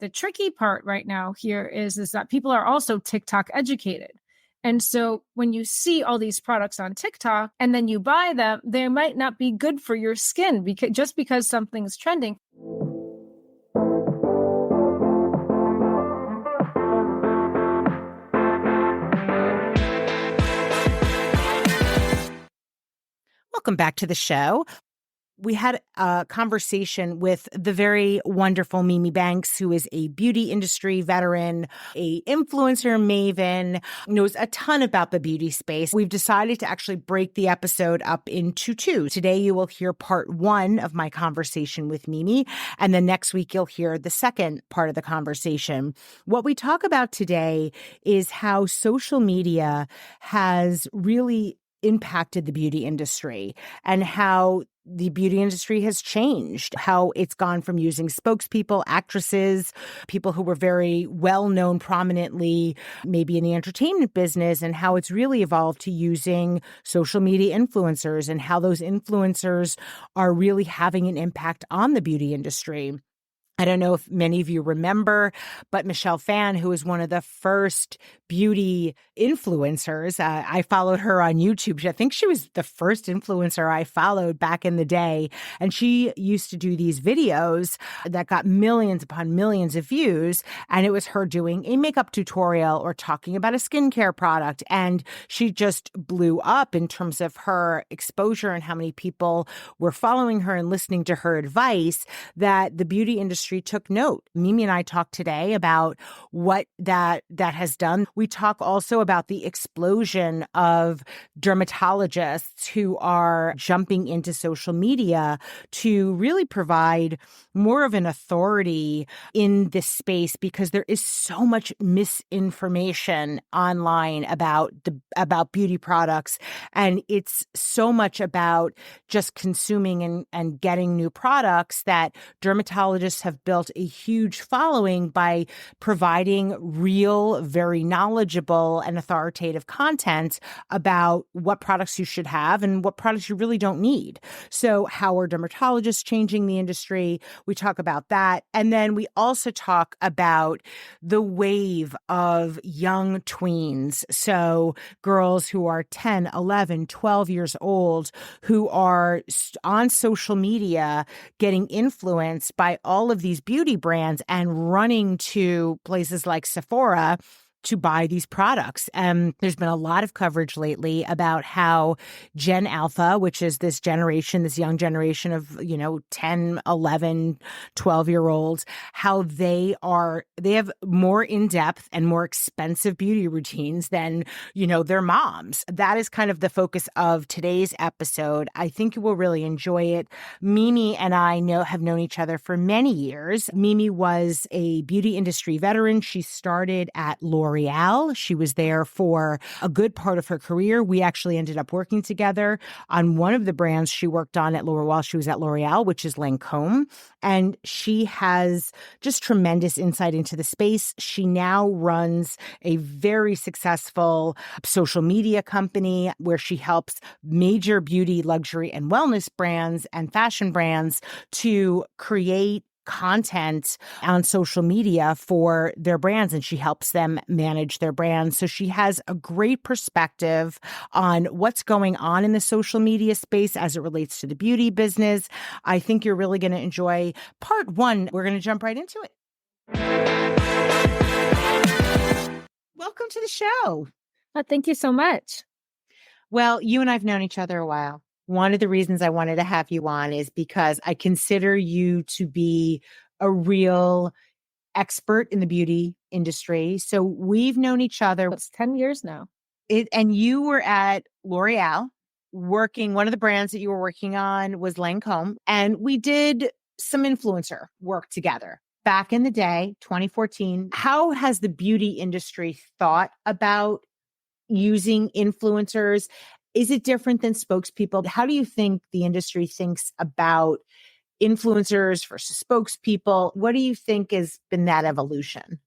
The tricky part right now here is that people are also TikTok educated. And so when you see all these products on TikTok and then you buy them, they might not be good for your skin because something's trending. Welcome back to the show. We had a conversation with the very wonderful Mimi Banks, who is a beauty industry veteran, a influencer maven, knows a ton about the beauty space. We've decided to actually break the episode up into two. Today, you will hear part one of my conversation with Mimi, and then next week, you'll hear the second part of the conversation. What we talk about today is how social media has really impacted the beauty industry and how the beauty industry has changed, how it's gone from using spokespeople, actresses, people who were very well known prominently, maybe in the entertainment business, and how it's really evolved to using social media influencers and how those influencers are really having an impact on the beauty industry. I don't know if many of you remember, but Michelle Phan, who is one of the first beauty influencers, I followed her on YouTube. I think she was the first influencer I followed back in the day. And she used to do these videos that got millions upon millions of views. And it was her doing a makeup tutorial or talking about a skincare product. And she just blew up in terms of her exposure and how many people were following her and listening to her advice, that the beauty industry took note. Mimi and I talked today about what that has done. We talk also about the explosion of dermatologists who are jumping into social media to really provide more of an authority in this space, because there is so much misinformation online about beauty products, and it's so much about just consuming and getting new products that dermatologists have built a huge following by providing real, very knowledgeable and authoritative content about what products you should have and what products you really don't need. So how are dermatologists changing the industry? We talk about that. And then we also talk about the wave of young tweens. So girls who are 10, 11, 12 years old, who are on social media getting influenced by all of these beauty brands and running to places like Sephora to buy these products. There's been a lot of coverage lately about how Gen Alpha, which is this young generation of, 10, 11, 12-year-olds, how they have more in-depth and more expensive beauty routines than, their moms. That is kind of the focus of today's episode. I think you will really enjoy it. Mimi and I have known each other for many years. Mimi was a beauty industry veteran. She started at L'Oreal. She was there for a good part of her career. We actually ended up working together on one of the brands she worked on at L'Oreal while she was at L'Oreal, which is Lancôme. And she has just tremendous insight into the space. She now runs a very successful social media company where she helps major beauty, luxury, and wellness brands and fashion brands to create content on social media for their brands, and she helps them manage their brands. So she has a great perspective on what's going on in the social media space as it relates to the beauty business. I think you're really going to enjoy part one. We're going to jump right into it. Welcome to the show. Thank you so much. Well, you and I've known each other a while. One of the reasons I wanted to have you on is because I consider you to be a real expert in the beauty industry. So we've known each other. It's 10 years now. And you were at L'Oreal working, one of the brands that you were working on was Lancôme. And we did some influencer work together back in the day, 2014. How has the beauty industry thought about using influencers? Is it different than spokespeople? How do you think the industry thinks about influencers versus spokespeople? What do you think has been that evolution?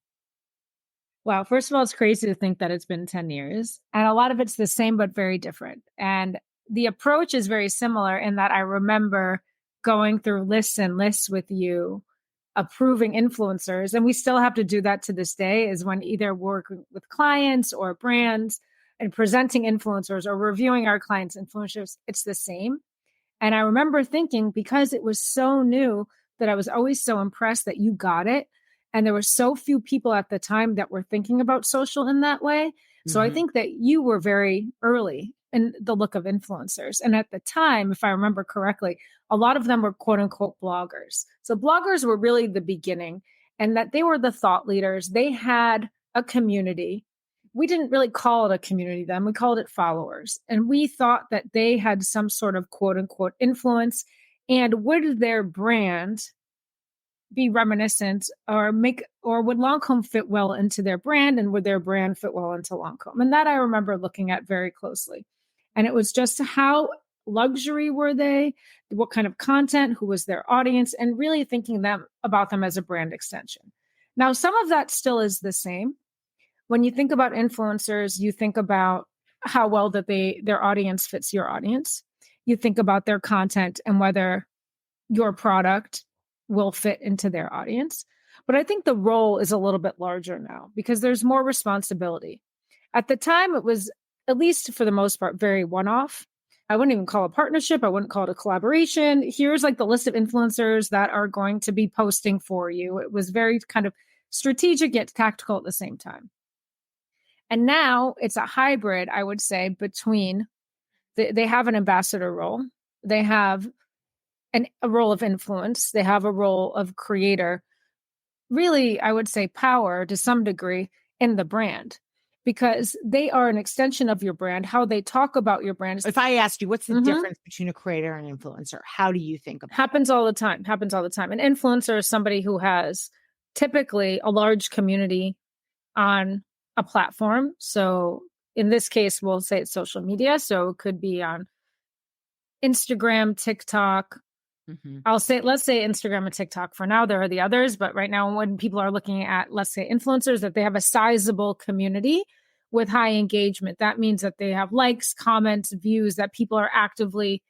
Wow. First of all, it's crazy to think that it's been 10 years. And a lot of it's the same, but very different. And the approach is very similar in that I remember going through lists and lists with you approving influencers, and we still have to do that to this day, is when either working with clients or brands and presenting influencers or reviewing our clients' influencers, it's the same. And I remember thinking, because it was so new, that I was always so impressed that you got it. And there were so few people at the time that were thinking about social in that way. So I think that you were very early in the look of influencers. And at the time, if I remember correctly, a lot of them were quote unquote bloggers. So bloggers were really the beginning, and that they were the thought leaders. They had a community. We didn't really call it a community then. We called it followers. And we thought that they had some sort of quote unquote influence. And would their brand be reminiscent, or would Lancome fit well into their brand, and would their brand fit well into Lancome? And that I remember looking at very closely. And it was just, how luxury were they? What kind of content? Who was their audience? And really thinking about them as a brand extension. Now, some of that still is the same. When you think about influencers, you think about how well that their audience fits your audience. You think about their content and whether your product will fit into their audience. But I think the role is a little bit larger now because there's more responsibility. At the time, it was, at least for the most part, very one-off. I wouldn't even call it a partnership. I wouldn't call it a collaboration. Here's like the list of influencers that are going to be posting for you. It was very kind of strategic yet tactical at the same time. And now it's a hybrid, I would say, between they have an ambassador role. They have a role of influence. They have a role of creator. Really, I would say power to some degree in the brand, because they are an extension of your brand. How they talk about your brand. If I asked you, what's the difference between a creator and influencer? How do you think about it? Happens all the time. An influencer is somebody who has typically a large community on a platform. So in this case, we'll say it's social media. So it could be on Instagram, TikTok. Let's say Instagram and TikTok for now. There are the others, but right now when people are looking at, let's say, influencers, that they have a sizable community with high engagement. That means that they have likes, comments, views, that people are actively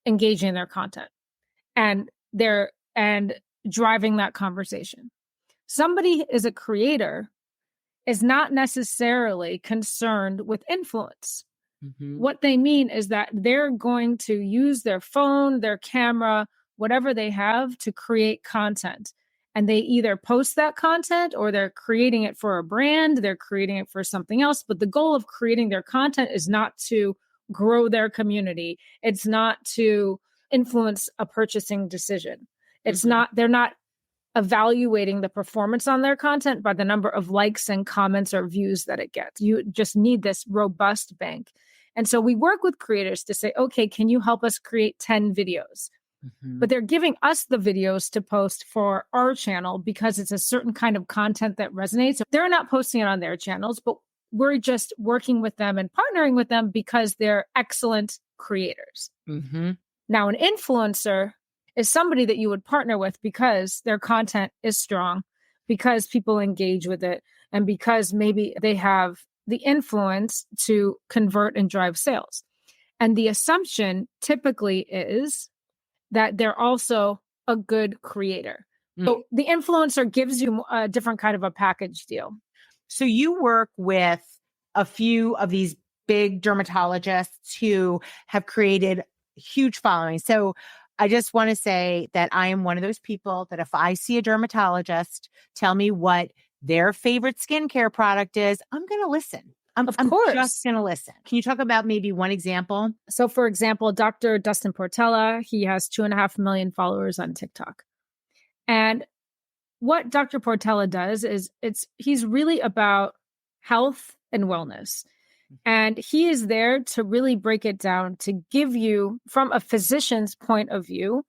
engaging in their content and driving that conversation. Somebody is a creator is not necessarily concerned with influence. What they mean is that they're going to use their phone, their camera, whatever they have to create content. And they either post that content or they're creating it for a brand, they're creating it for something else. But the goal of creating their content is not to grow their community. It's not to influence a purchasing decision. It's not, they're not evaluating the performance on their content by the number of likes and comments or views that it gets. You just need this robust bank. And so we work with creators to say, okay, can you help us create 10 videos? But they're giving us the videos to post for our channel because it's a certain kind of content that resonates. They're not posting it on their channels, but we're just working with them and partnering with them because they're excellent creators. Now, an influencer is somebody that you would partner with because their content is strong, because people engage with it, and because maybe they have the influence to convert and drive sales. And the assumption typically is that they're also a good creator. So the influencer gives you a different kind of a package deal. So you work with a few of these big dermatologists who have created huge followings. So I just want to say that I am one of those people that if I see a dermatologist tell me what their favorite skincare product is, I'm going to listen. I'm just going to listen. Can you talk about maybe one example? So for example, Dr. Dustin Portella, he has 2.5 million followers on TikTok. And what Dr. Portella does is he's really about health and wellness. And he is there to really break it down, to give you, from a physician's point of view,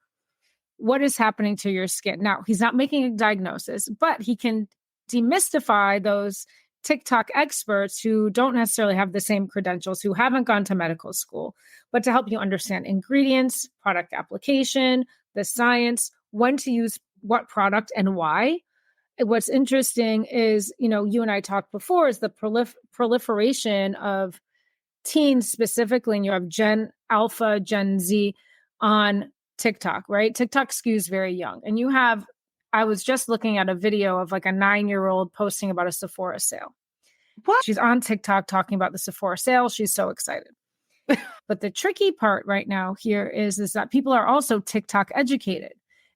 what is happening to your skin. Now, he's not making a diagnosis, but he can demystify those TikTok experts who don't necessarily have the same credentials, who haven't gone to medical school, but to help you understand ingredients, product application, the science, when to use what product and why. What's interesting is, you and I talked before, is the proliferation of teens specifically, and you have Gen Alpha, Gen Z on TikTok, right? TikTok skews very young. And you have I was just looking at a video of like a 9-year-old posting about a Sephora sale. What? She's on TikTok talking about the Sephora sale. She's so excited. But the tricky part right now here is that people are also TikTok educated.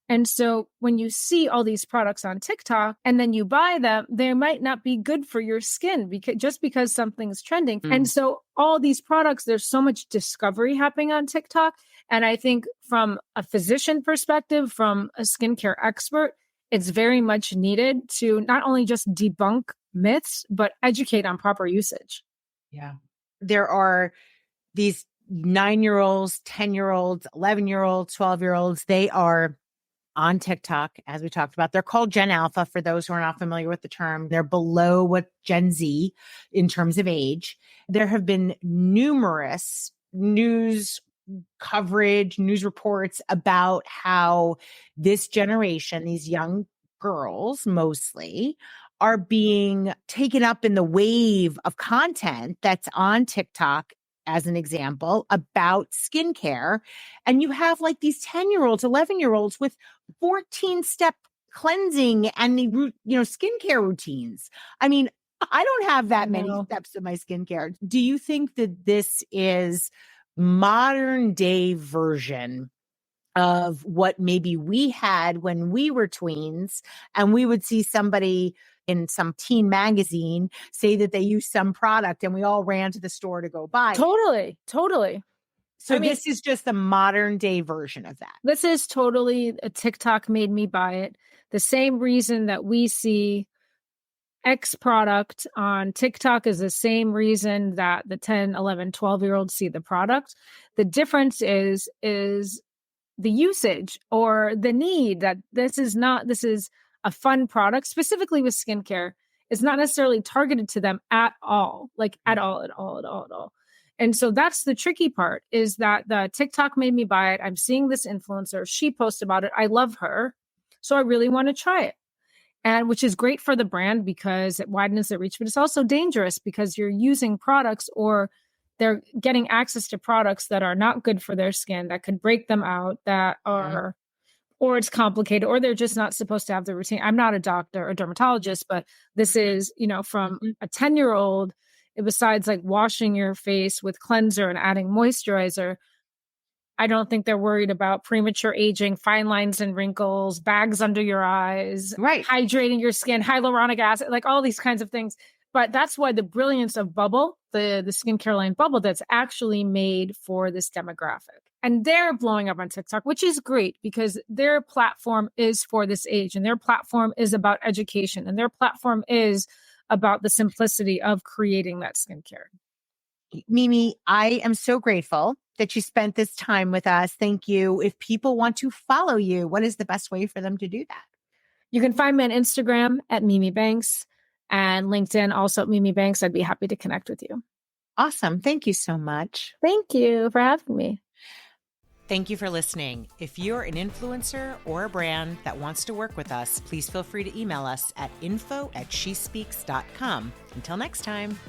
And so when you see all these products on TikTok and then you buy them, they might not be good for your skin because something's trending. And so all these products, there's so much discovery happening on TikTok. And I think from a physician perspective, from a skincare expert, it's very much needed to not only just debunk myths, but educate on proper usage. Yeah. There are these 9-year-olds, 10-year-olds, 11-year-olds, 12-year-olds. They are on TikTok, as we talked about. They're called Gen Alpha for those who are not familiar with the term. They're below what Gen Z in terms of age. There have been numerous news coverage, news reports about how this generation, these young girls mostly, are being taken up in the wave of content that's on TikTok, as an example, about skincare. And you have like these 10-year-olds, 11-year-olds with 14-step cleansing and skincare routines. I mean, I don't have that many steps in my skincare. Do you think that this is modern day version of what maybe we had when we were tweens, and we would see somebody in some teen magazine say that they use some product and we all ran to the store to go buy it? Totally. So this is just the modern day version of that. This is totally a TikTok made me buy it. The same reason that we see X product on TikTok is the same reason that the 10, 11, 12-year-olds see the product. The difference is the usage or the need that this is a fun product, specifically with skincare. It's not necessarily targeted to them at all, at all. And so that's the tricky part, is that the TikTok made me buy it. I'm seeing this influencer. She posted about it. I love her. So I really want to try it. And which is great for the brand because it widens their reach, but it's also dangerous because you're using products, or they're getting access to products that are not good for their skin, that could break them out, that are, or it's complicated, or they're just not supposed to have the routine. I'm not a doctor or dermatologist, but this is, from a 10-year-old, besides like washing your face with cleanser and adding moisturizer, I don't think they're worried about premature aging, fine lines and wrinkles, bags under your eyes, hydrating your skin, hyaluronic acid, like all these kinds of things. But that's why the brilliance of Bubble, the skincare line Bubble, that's actually made for this demographic. And they're blowing up on TikTok, which is great because their platform is for this age, and their platform is about education, and their platform is about the simplicity of creating that skincare. Mimi, I am so grateful that you spent this time with us. Thank you. If people want to follow you, what is the best way for them to do that? You can find me on Instagram at Mimi Banks, and LinkedIn also at Mimi Banks. I'd be happy to connect with you. Awesome. Thank you so much. Thank you for having me. Thank you for listening. If you're an influencer or a brand that wants to work with us, please feel free to email us at info@shespeaks.com. Until next time.